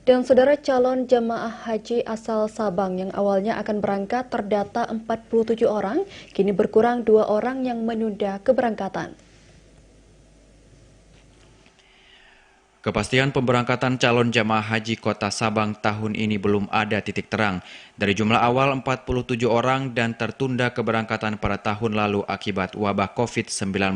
Dan saudara, calon jemaah haji asal Sabang yang awalnya akan berangkat terdata 47 orang, kini berkurang 2 orang yang menunda keberangkatan. Kepastian pemberangkatan calon jemaah haji Kota Sabang tahun ini belum ada titik terang. Dari jumlah awal 47 orang dan tertunda keberangkatan pada tahun lalu akibat wabah COVID-19.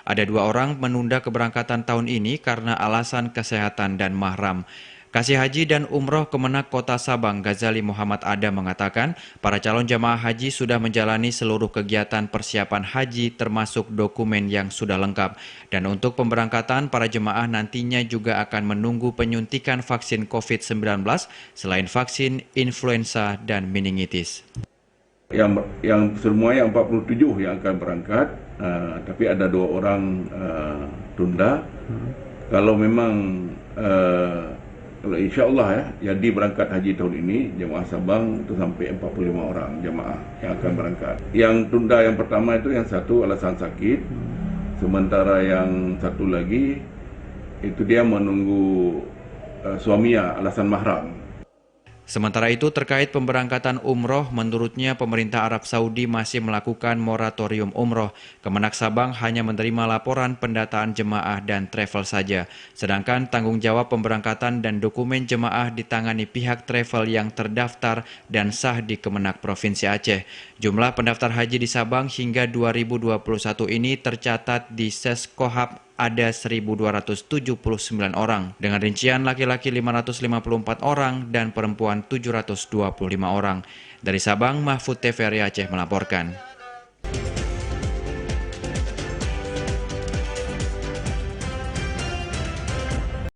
Ada 2 orang menunda keberangkatan tahun ini karena alasan kesehatan dan mahram. Kasih Haji dan Umroh Kemenak Kota Sabang Ghazali Muhammad Adam mengatakan para calon jemaah haji sudah menjalani seluruh kegiatan persiapan haji termasuk dokumen yang sudah lengkap. Dan untuk pemberangkatan para jemaah nantinya juga akan menunggu penyuntikan vaksin COVID-19 selain vaksin influenza dan meningitis. Yang semua yang 47 yang akan berangkat, tapi ada 2 orang tunda. Kalau memang kalau insya Allah jadi berangkat haji tahun ini, jemaah Sabang itu sampai 45 orang jemaah yang akan berangkat. Yang tunda yang pertama itu yang satu alasan sakit, sementara yang satu lagi itu dia menunggu suaminya alasan mahram. Sementara itu terkait pemberangkatan umroh, menurutnya pemerintah Arab Saudi masih melakukan moratorium umroh. Kemenak Sabang hanya menerima laporan pendataan jemaah dan travel saja. Sedangkan tanggung jawab pemberangkatan dan dokumen jemaah ditangani pihak travel yang terdaftar dan sah di Kemenak Provinsi Aceh. Jumlah pendaftar haji di Sabang hingga 2021 ini tercatat di Seskohab ada 1.279 orang, dengan rincian laki-laki 554 orang dan perempuan 725 orang. Dari Sabang, Mahfud TVRI Aceh melaporkan.